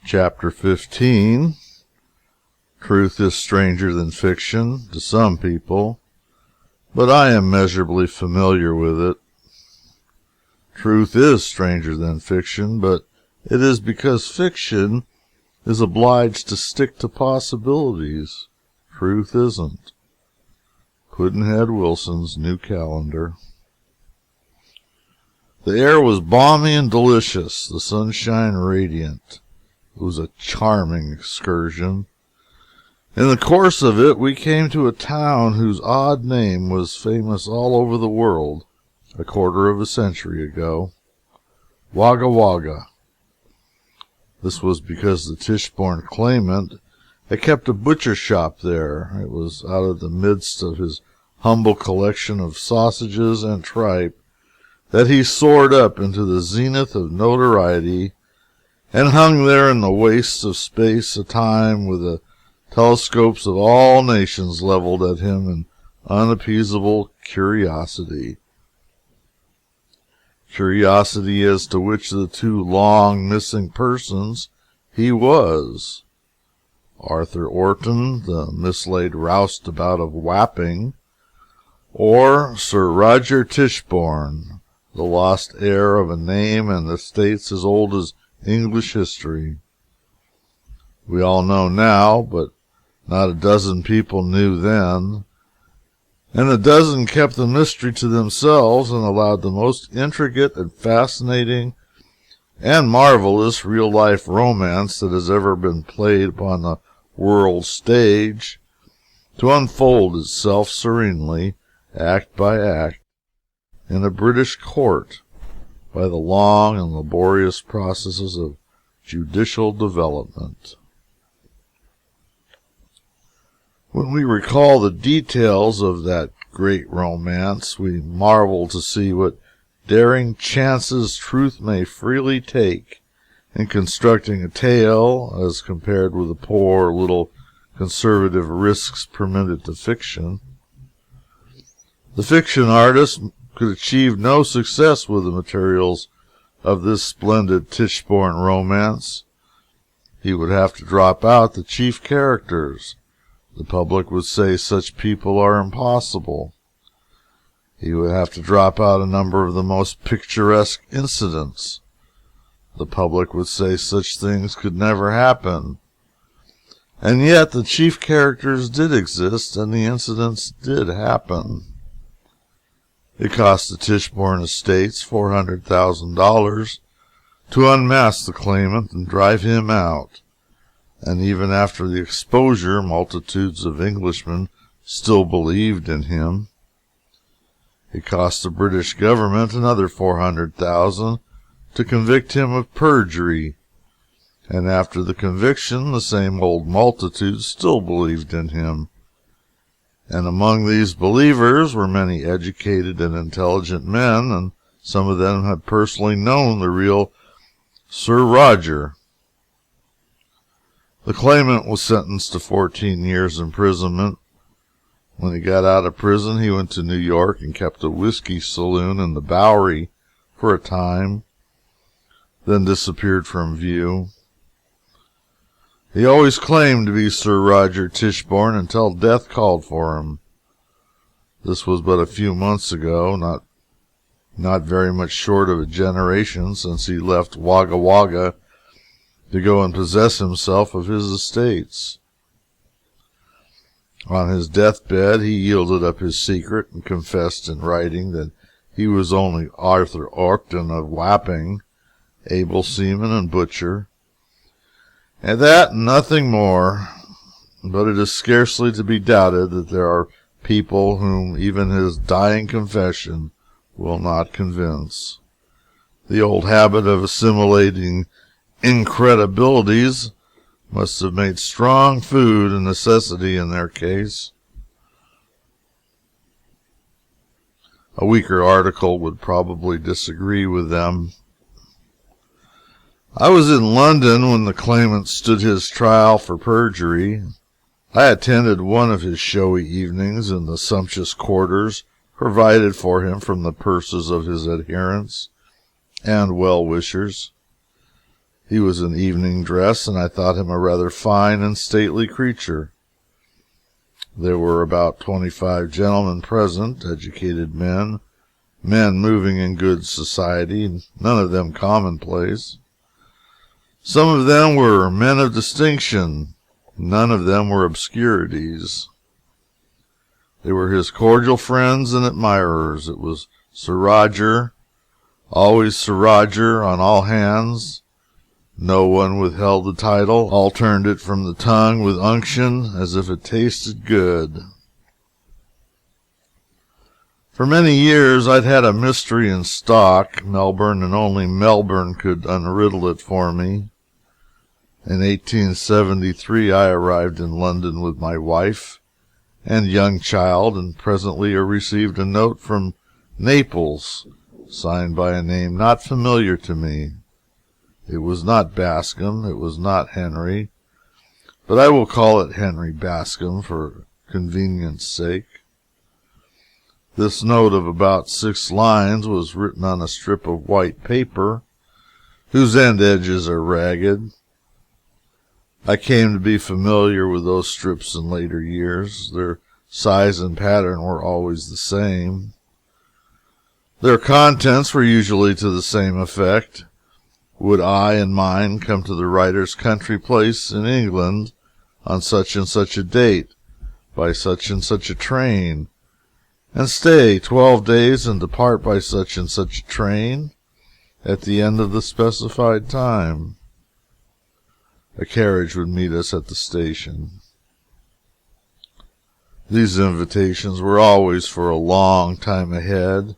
Chapter 15. Truth is stranger than fiction to some people, but I am measurably familiar with it. Truth is stranger than fiction, but it is because fiction is obliged to stick to possibilities. Truth isn't. Pudd'nhead Wilson's New Calendar. The air was balmy and delicious, the sunshine radiant. It was a charming excursion. In the course of it, we came to a town whose odd name was famous all over the world a quarter of a century ago. Wagga-Wagga. This was because the Tichborne Claimant had kept a butcher shop there. It was out of the midst of his humble collection of sausages and tripe that he soared up into the zenith of notoriety and hung there in the wastes of space a time with the telescopes of all nations leveled at him in unappeasable curiosity. Curiosity as to which of the two long missing persons he was. Arthur Orton, the mislaid roustabout of Wapping, or Sir Roger Tichborne, the lost heir of a name and estates as old as English history. We all know now, but not a dozen people knew then, and a dozen kept the mystery to themselves and allowed the most intricate and fascinating and marvelous real-life romance that has ever been played upon the world stage to unfold itself serenely, act by act, in a British court by the long and laborious processes of judicial development. When we recall the details of that great romance, we marvel to see what daring chances truth may freely take in constructing a tale as compared with the poor little conservative risks permitted to fiction. The fiction artist could achieve no success with the materials of this splendid Tichborne romance. He would have to drop out the chief characters. The public would say such people are impossible. He would have to drop out a number of the most picturesque incidents. The public would say such things could never happen. And yet the chief characters did exist, and the incidents did happen. It cost the Tichborne estates $400,000 to unmask the claimant and drive him out, and even after the exposure, multitudes of Englishmen still believed in him. It cost the British government another $400,000 to convict him of perjury, and after the conviction, the same old multitude still believed in him. And among these believers were many educated and intelligent men, and some of them had personally known the real Sir Roger. The claimant was sentenced to 14 years' imprisonment. When he got out of prison, he went to New York and kept a whiskey saloon in the Bowery for a time, then disappeared from view. He always claimed to be Sir Roger Tichborne until death called for him. This was but a few months ago, not very much short of a generation since he left Wagga-Wagga to go and possess himself of his estates. On his deathbed, he yielded up his secret and confessed in writing that he was only Arthur Orton of Wapping, able seaman and butcher, and that nothing more. But it is scarcely to be doubted that there are people whom even his dying confession will not convince. The old habit of assimilating incredibilities must have made strong food a necessity in their case. A weaker article would probably disagree with them. I was in London when the claimant stood his trial for perjury. I attended one of his showy evenings in the sumptuous quarters provided for him from the purses of his adherents and well-wishers. He was in evening dress, and I thought him a rather fine and stately creature. There were about 25 gentlemen present, educated men, men moving in good society, none of them commonplace. Some of them were men of distinction, none of them were obscurities. They were his cordial friends and admirers. It was Sir Roger, always Sir Roger on all hands. No one withheld the title. All turned it from the tongue with unction, as if it tasted good. For many years I'd had a mystery in stock. Melbourne and only Melbourne could unriddle it for me. In 1873 I arrived in London with my wife and young child, and presently I received a note from Naples, signed by a name not familiar to me. It was not Bascom, it was not Henry, but I will call it Henry Bascom for convenience sake. This note of about 6 lines was written on a strip of white paper, whose end edges are ragged. I came to be familiar with those strips in later years. Their size and pattern were always the same. Their contents were usually to the same effect. Would I and mine come to the writer's country place in England on such and such a date, by such and such a train, and stay 12 days and depart by such and such a train at the end of the specified time? A carriage would meet us at the station. These invitations were always for a long time ahead.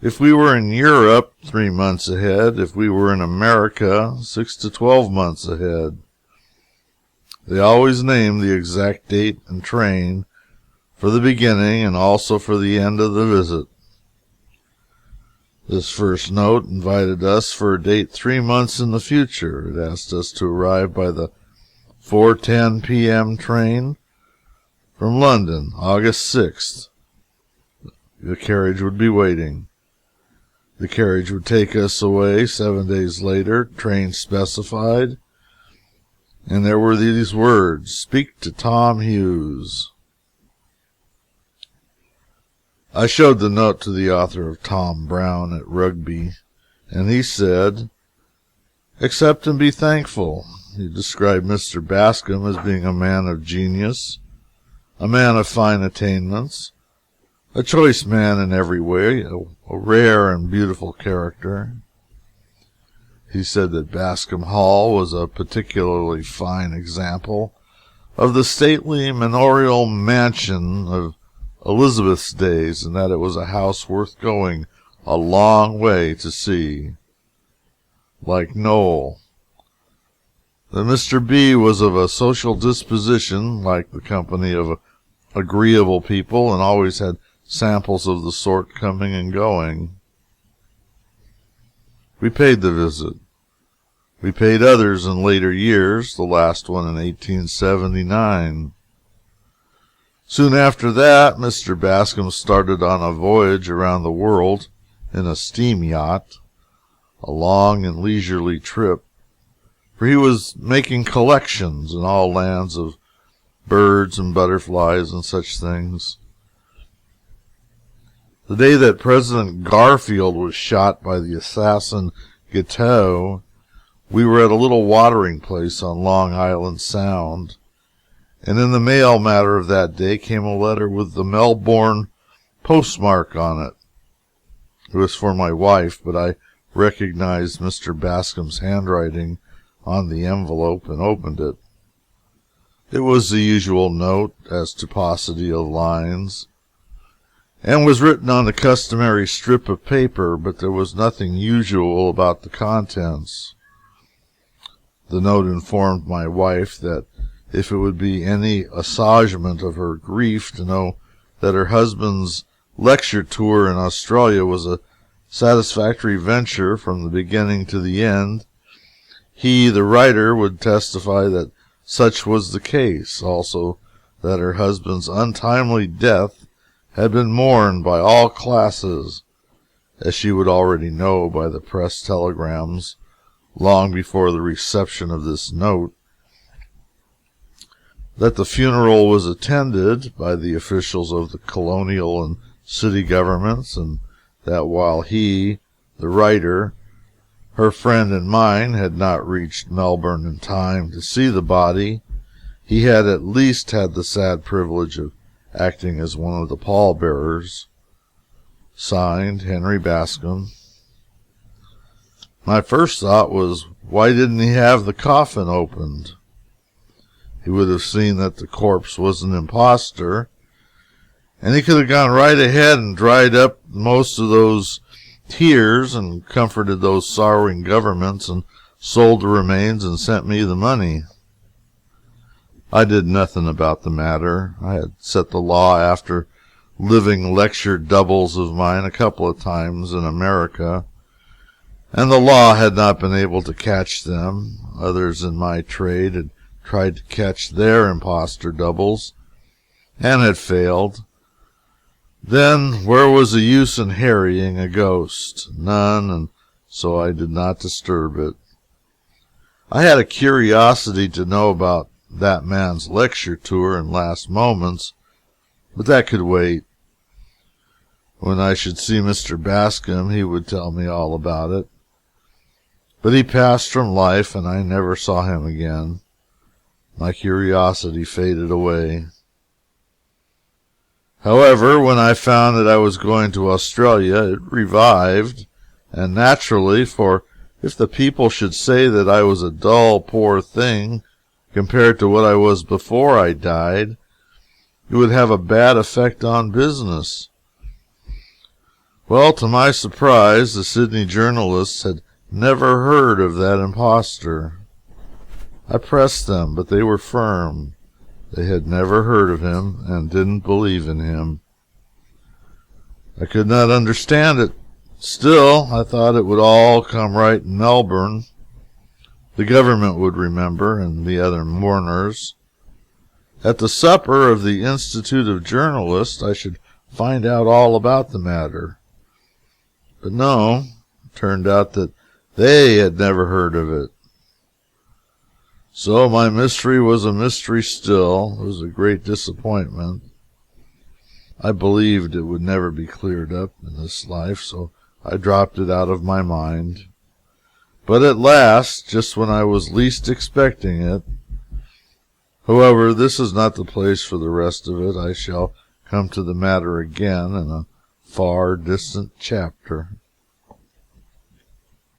If we were in Europe, 3 months ahead. If we were in America, 6 to 12 months ahead. They always named the exact date and train for the beginning and also for the end of the visit. This first note invited us for a date 3 months in the future. It asked us to arrive by the 4:10 p.m. train from London, August 6th. The carriage would be waiting. The carriage would take us away 7 days later, train specified, and there were these words, "Speak to Tom Hughes." I showed the note to the author of Tom Brown at Rugby, and he said, "Accept and be thankful." He described Mr. Bascom as being a man of genius, a man of fine attainments, a choice man in every way, a rare and beautiful character. He said that Bascom Hall was a particularly fine example of the stately manorial mansion of Elizabeth's days, and that it was a house worth going a long way to see. Like Noel. That Mr. B. was of a social disposition, like the company of agreeable people, and always had samples of the sort coming and going. We paid the visit. We paid others in later years, the last one in 1879. Soon after that, Mr. Bascom started on a voyage around the world in a steam yacht, a long and leisurely trip, for he was making collections in all lands of birds and butterflies and such things. The day that President Garfield was shot by the assassin Guiteau, we were at a little watering place on Long Island Sound, and in the mail matter of that day came a letter with the Melbourne postmark on it. It was for my wife, but I recognized Mr. Bascom's handwriting on the envelope and opened it. It was the usual note as to paucity of lines, and was written on the customary strip of paper, but there was nothing usual about the contents. The note informed my wife that if it would be any assuagement of her grief to know that her husband's lecture tour in Australia was a satisfactory venture from the beginning to the end, he, the writer, would testify that such was the case, also that her husband's untimely death had been mourned by all classes, as she would already know by the press telegrams long before the reception of this note, that the funeral was attended by the officials of the colonial and city governments, and that while he, the writer, her friend and mine, had not reached Melbourne in time to see the body, he had at least had the sad privilege of acting as one of the pallbearers. Signed, Henry Bascom. My first thought was, why didn't he have the coffin opened? He would have seen that the corpse was an impostor, and he could have gone right ahead and dried up most of those tears and comforted those sorrowing governments and sold the remains and sent me the money. I did nothing about the matter. I had set the law after living lecture doubles of mine a couple of times in America, and the law had not been able to catch them. Others in my trade had tried to catch their impostor doubles and had failed. Then where was the use in harrying a ghost? None, and so I did not disturb it. I had a curiosity to know about that man's lecture tour and last moments, but that could wait. When I should see Mr. Bascom, he would tell me all about it. But he passed from life, and I never saw him again. My curiosity faded away. However, when I found that I was going to Australia, it revived, and naturally, for if the people should say that I was a dull, poor thing compared to what I was before I died, it would have a bad effect on business. Well, to my surprise, the Sydney journalists had never heard of that impostor. I pressed them, but they were firm. They had never heard of him and didn't believe in him. I could not understand it. Still, I thought it would all come right in Melbourne. The government would remember, and the other mourners. At the supper of the Institute of Journalists, I should find out all about the matter. But no, it turned out that they had never heard of it. So my mystery was a mystery still. It was a great disappointment. I believed it would never be cleared up in this life, so I dropped it out of my mind. But at last, just when I was least expecting it. However, this is not the place for the rest of it. I shall come to the matter again in a far distant chapter.